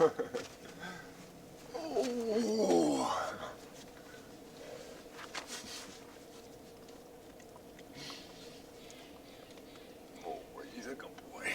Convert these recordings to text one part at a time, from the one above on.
Oh. Oh, he's a good boy.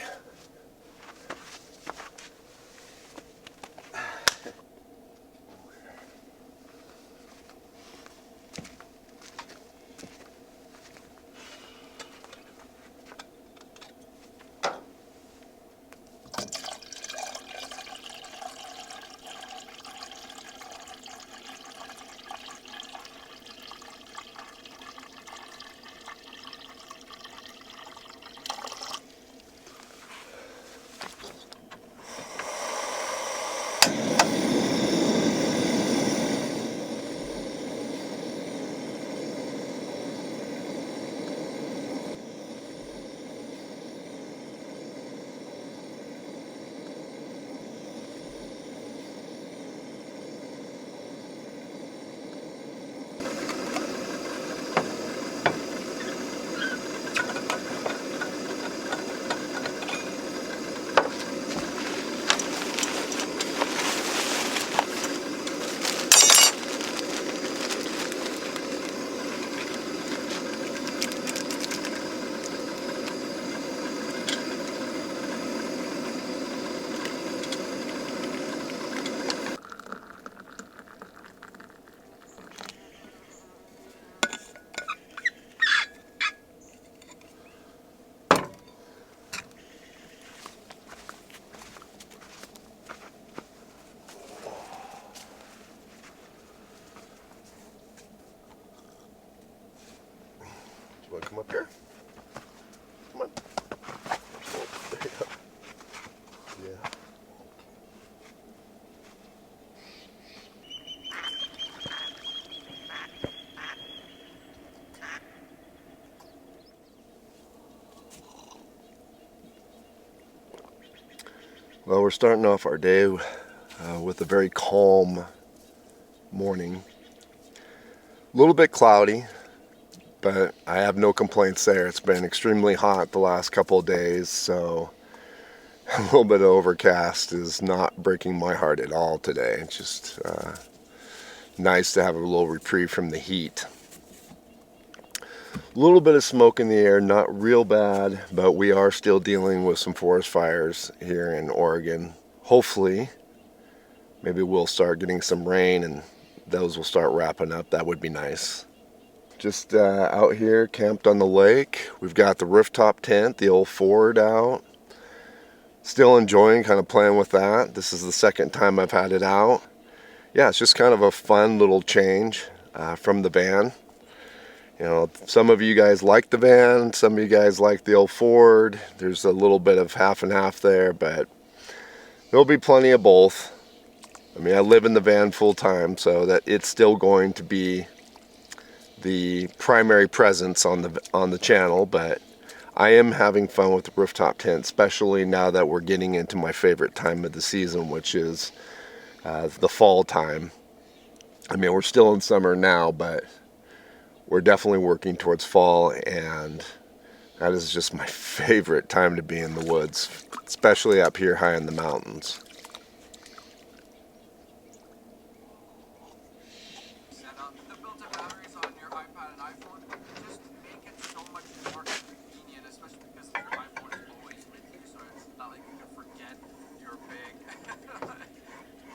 You want to come up here? Come on. Oh, there you go. Yeah. Well, we're starting off our day with a very calm morning. A little bit cloudy, but I have no complaints there. It's been extremely hot the last couple of days, so a little bit of overcast is not breaking my heart at all today. It's just nice to have a little reprieve from the heat. A little bit of smoke in the air, not real bad, but we are still dealing with some forest fires here in Oregon. Hopefully, maybe we'll start getting some rain and those will start wrapping up. That would be nice. Just out here, camped on the lake. We've got the rooftop tent, the old Ford out. Still enjoying kind of playing with that. This is the second time I've had it out. Yeah, it's just kind of a fun little change from the van. You know, some of you guys like the van, some of you guys like the old Ford. There's a little bit of half and half there, but there'll be plenty of both. I mean, I live in the van full time, so that it's still going to be the primary presence on the channel, but I am having fun with the rooftop tent, especially now that we're getting into my favorite time of the season, which is the fall time. I mean, we're still in summer now, but we're definitely working towards fall, and that is just my favorite time to be in the woods, especially up here high in the mountains. Set up the built-in batteries on your iPad and iPhone just make it so much more convenient, especially because your iPhone is always with you, so it's not like you can forget your big.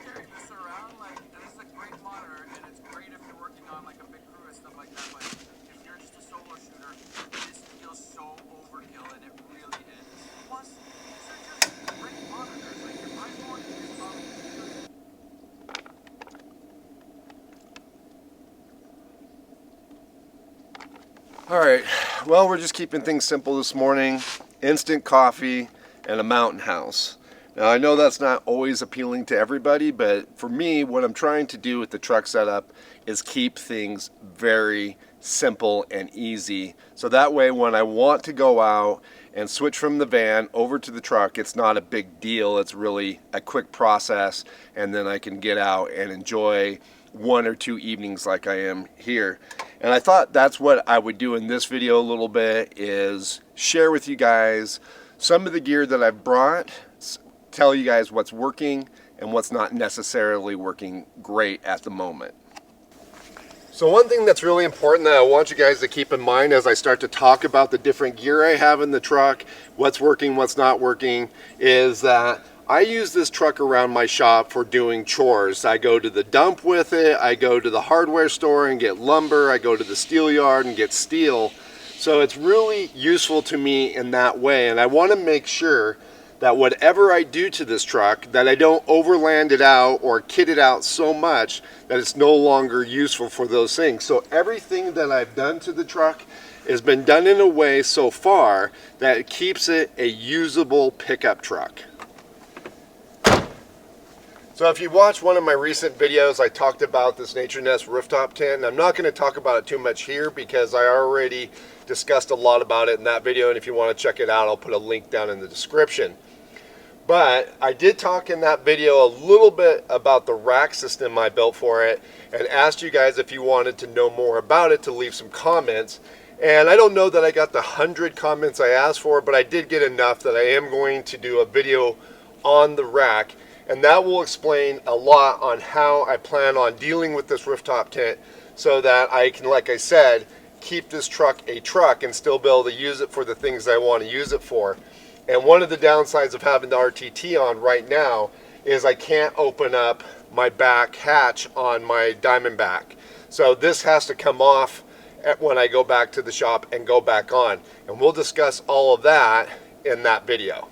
Carrying this around, like, this is a great monitor, and it's great if you're working on like a big crew and stuff like that, but if you're just a solo shooter, this feels so overkill, and it really is. Plus, these are just great monitors. Like, your iPhone is probably good. Alright, well, we're just keeping things simple this morning. Instant coffee and a mountain house. Now, I know that's not always appealing to everybody, but for me, what I'm trying to do with the truck setup is keep things very simple and easy. So that way, when I want to go out and switch from the van over to the truck, it's not a big deal. It's really a quick process, and then I can get out and enjoy one or two evenings like I am here. And I thought that's what I would do in this video a little bit, is share with you guys some of the gear that I've brought, tell you guys what's working and what's not necessarily working great at the moment. So one thing that's really important that I want you guys to keep in mind as I start to talk about the different gear I have in the truck, what's working, what's not working, is that I use this truck around my shop for doing chores. I go to the dump with it, I go to the hardware store and get lumber, I go to the steel yard and get steel. So it's really useful to me in that way, and I want to make sure that whatever I do to this truck, that I don't overland it out or kit it out so much that it's no longer useful for those things. So everything that I've done to the truck has been done in a way so far that it keeps it a usable pickup truck. So if you watched one of my recent videos, I talked about this Naturnest rooftop tent. I'm not going to talk about it too much here because I already discussed a lot about it in that video, and if you want to check it out, I'll put a link down in the description. But I did talk in that video a little bit about the rack system I built for it and asked you guys if you wanted to know more about it to leave some comments. And I don't know that I got the 100 comments I asked for, but I did get enough that I am going to do a video on the rack, and that will explain a lot on how I plan on dealing with this rooftop tent so that I can, like I said, keep this truck a truck and still be able to use it for the things I want to use it for. And one of the downsides of having the RTT on right now is I can't open up my back hatch on my Diamondback. So this has to come off when I go back to the shop and go back on. And we'll discuss all of that in that video.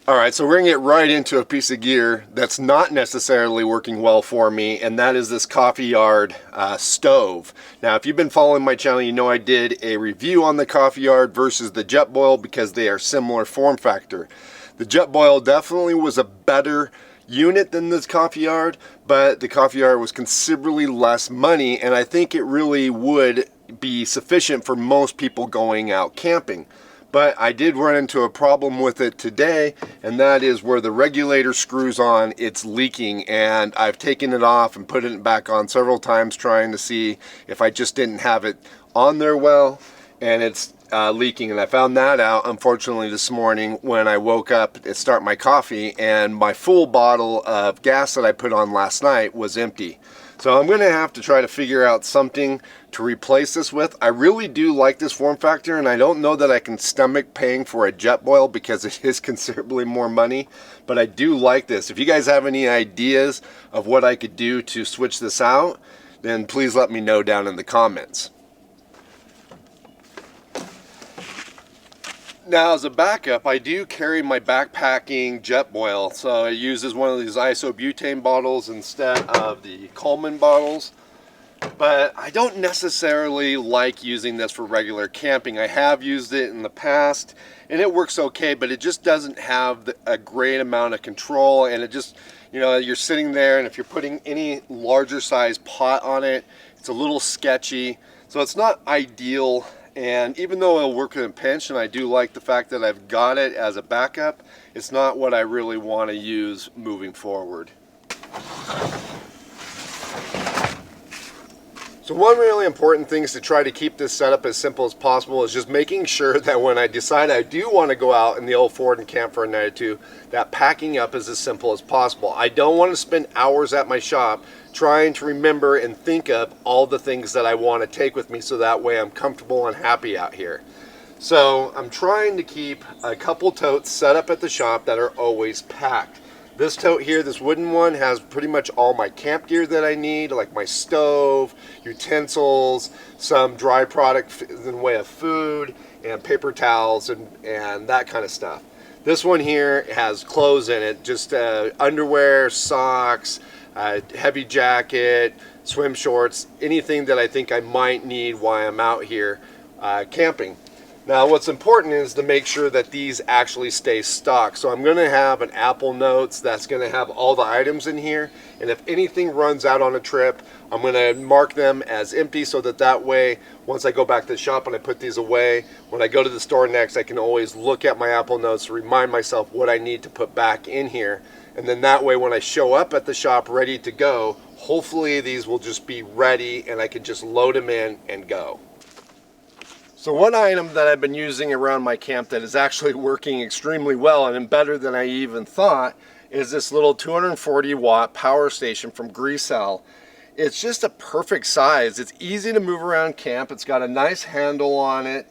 Alright, so we're going to get right into a piece of gear that's not necessarily working well for me, and that is this coffee yard stove. Now, if you've been following my channel, you know I did a review on the coffee yard versus the Jetboil because they are similar form factor. The Jetboil definitely was a better unit than this coffee yard, but the coffee yard was considerably less money, and I think it really would be sufficient for most people going out camping. But I did run into a problem with it today, and that is where the regulator screws on, it's leaking, and I've taken it off and put it back on several times trying to see if I just didn't have it on there well, and it's leaking. And I found that out, unfortunately, this morning when I woke up to start my coffee, and my full bottle of gas that I put on last night was empty. So I'm going to have to try to figure out something to replace this with. I really do like this form factor, and I don't know that I can stomach paying for a Jetboil because it is considerably more money, but I do like this. If you guys have any ideas of what I could do to switch this out, then please let me know down in the comments. Now, as a backup, I do carry my backpacking Jetboil, so it uses one of these isobutane bottles instead of the Coleman bottles. But I don't necessarily like using this for regular camping. I have used it in the past, and it works okay, but it just doesn't have a great amount of control, and it just, you know, you're sitting there, and if you're putting any larger size pot on it, it's a little sketchy, so it's not ideal. And even though it'll work in a pinch, and I do like the fact that I've got it as a backup, it's not what I really want to use moving forward. So one really important thing is to try to keep this setup as simple as possible is just making sure that when I decide I do want to go out in the old Ford and camp for a night or two, that packing up is as simple as possible. I don't want to spend hours at my shop trying to remember and think of all the things that I want to take with me so that way I'm comfortable and happy out here. So I'm trying to keep a couple totes set up at the shop that are always packed. This tote here, this wooden one, has pretty much all my camp gear that I need, like my stove, utensils, some dry product in the way of food, and paper towels, and that kind of stuff. This one here has clothes in it, just underwear, socks, heavy jacket, swim shorts, anything that I think I might need while I'm out here camping. Now what's important is to make sure that these actually stay stocked. So I'm going to have an Apple Notes that's going to have all the items in here, and if anything runs out on a trip, I'm going to mark them as empty so that way once I go back to the shop and I put these away, when I go to the store next, I can always look at my Apple Notes to remind myself what I need to put back in here. And then that way when I show up at the shop ready to go, hopefully these will just be ready and I can just load them in and go. So one item that I've been using around my camp that is actually working extremely well and better than I even thought is this little 240 watt power station from GRECELL. It's just a perfect size. It's easy to move around camp. It's got a nice handle on it,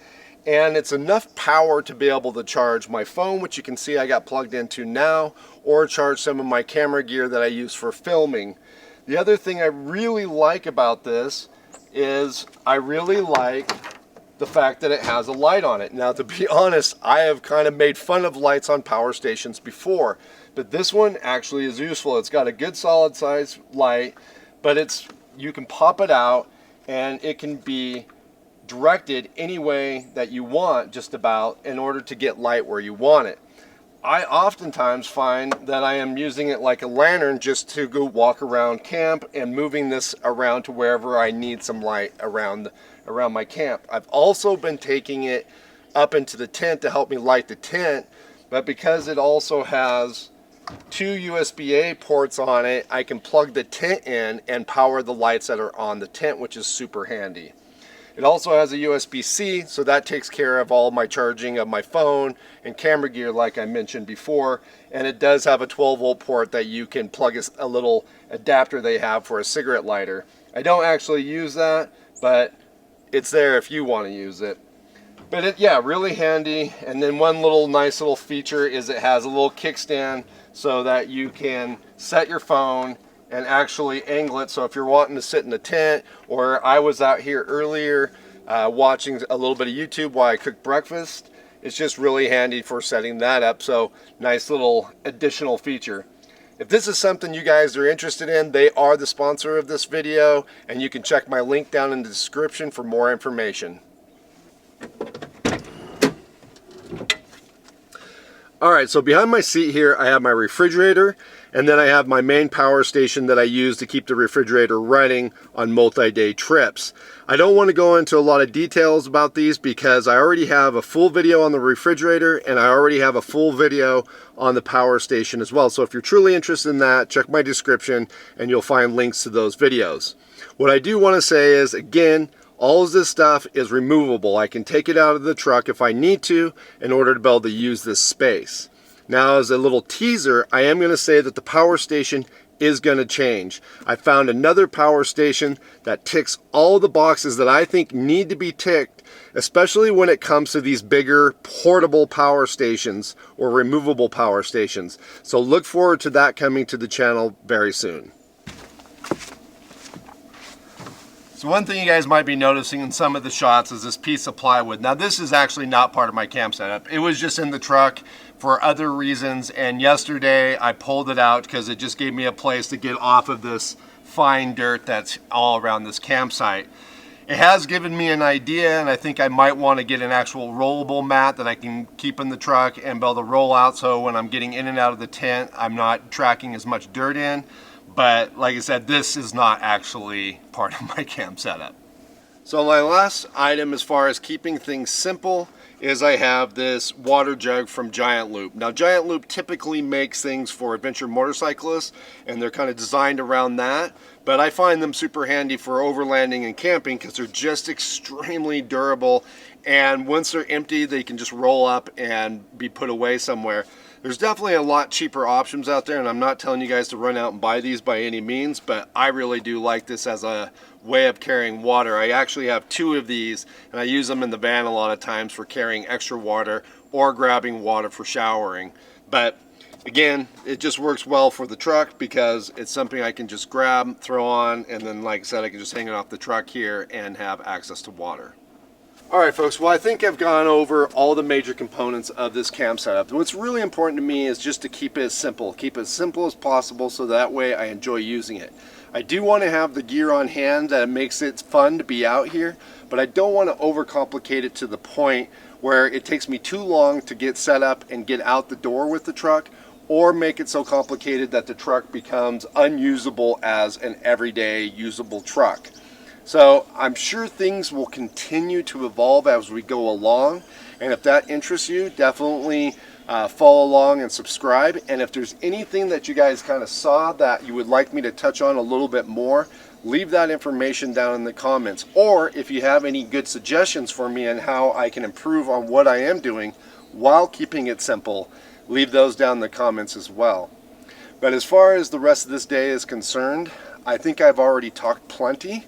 and it's enough power to be able to charge my phone, which you can see I got plugged into now, or charge some of my camera gear that I use for filming. The other thing I really like about this is I really like the fact that it has a light on it. Now, to be honest, I have kind of made fun of lights on power stations before, but this one actually is useful. It's got a good solid size light, but you can pop it out and it can be directed any way that you want, just about, in order to get light where you want it. I oftentimes find that I am using it like a lantern just to go walk around camp and moving this around to wherever I need some light around my camp. I've also been taking it up into the tent to help me light the tent, but because it also has two USB-A ports on it, I can plug the tent in and power the lights that are on the tent, which is super handy. It also has a USB-C, so that takes care of all my charging of my phone and camera gear like I mentioned before. And it does have a 12-volt port that you can plug a little adapter they have for a cigarette lighter. I don't actually use that, but it's there if you want to use it. But yeah, really handy. And then one nice little feature is it has a little kickstand so that you can set your phone and actually angle it. So if you're wanting to sit in the tent, or I was out here earlier watching a little bit of YouTube while I cooked breakfast, it's just really handy for setting that up. So nice little additional feature. If this is something you guys are interested in, they are the sponsor of this video, and you can check my link down in the description for more information. Alright, so behind my seat here I have my refrigerator, and then I have my main power station that I use to keep the refrigerator running on multi-day trips. I don't want to go into a lot of details about these because I already have a full video on the refrigerator and I already have a full video on the power station as well. So if you're truly interested in that, check my description and you'll find links to those videos. What I do want to say is, again, all of this stuff is removable. I can take it out of the truck if I need to in order to be able to use this space. Now, as a little teaser, I am going to say that the power station is going to change. I found another power station that ticks all the boxes that I think need to be ticked, especially when it comes to these bigger portable power stations or removable power stations. So look forward to that coming to the channel very soon. So one thing you guys might be noticing in some of the shots is this piece of plywood. Now this is actually not part of my camp setup. It was just in the truck for other reasons, and yesterday I pulled it out because it just gave me a place to get off of this fine dirt that's all around this campsite. It has given me an idea, and I think I might want to get an actual rollable mat that I can keep in the truck and be able to roll out, so when I'm getting in and out of the tent I'm not tracking as much dirt in. But like I said, this is not actually part of my camp setup. So my last item as far as keeping things simple is I have this water jug from Giant Loop. Now Giant Loop typically makes things for adventure motorcyclists, and they're kind of designed around that. But I find them super handy for overlanding and camping because they're just extremely durable. And once they're empty, they can just roll up and be put away somewhere. There's definitely a lot cheaper options out there, and I'm not telling you guys to run out and buy these by any means, but I really do like this as a way of carrying water. I actually have two of these, and I use them in the van a lot of times for carrying extra water or grabbing water for showering. But again, it just works well for the truck because it's something I can just grab, throw on, and then like I said, I can just hang it off the truck here and have access to water. Alright folks, well I think I've gone over all the major components of this camp setup. What's really important to me is just to keep it simple. Keep it as simple as possible so that way I enjoy using it. I do want to have the gear on hand that makes it fun to be out here, but I don't want to overcomplicate it to the point where it takes me too long to get set up and get out the door with the truck, or make it so complicated that the truck becomes unusable as an everyday usable truck. So I'm sure things will continue to evolve as we go along, and if that interests you, definitely follow along and subscribe. And if there's anything that you guys kind of saw that you would like me to touch on a little bit more, leave that information down in the comments. Or if you have any good suggestions for me on how I can improve on what I am doing while keeping it simple, leave those down in the comments as well. But as far as the rest of this day is concerned, I think I've already talked plenty.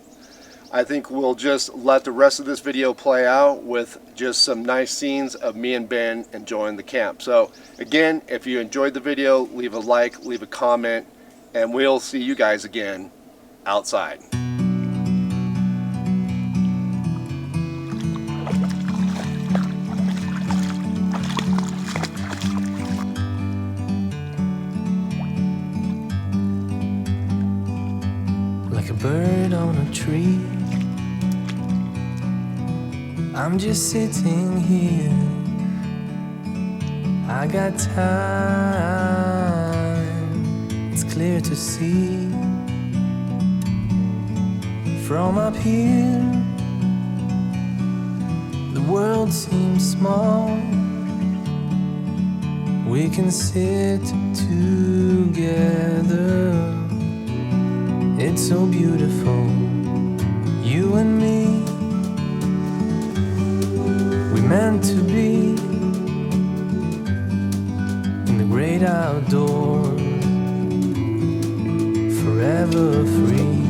I think we'll just let the rest of this video play out with just some nice scenes of me and Ben enjoying the camp. So again, if you enjoyed the video, leave a like, leave a comment, and we'll see you guys again outside. Like a bird on a tree, I'm just sitting here. I got time, it's clear to see. From up here, the world seems small. We can sit together. It's so beautiful, you and me. We meant to be in the great outdoors, forever free.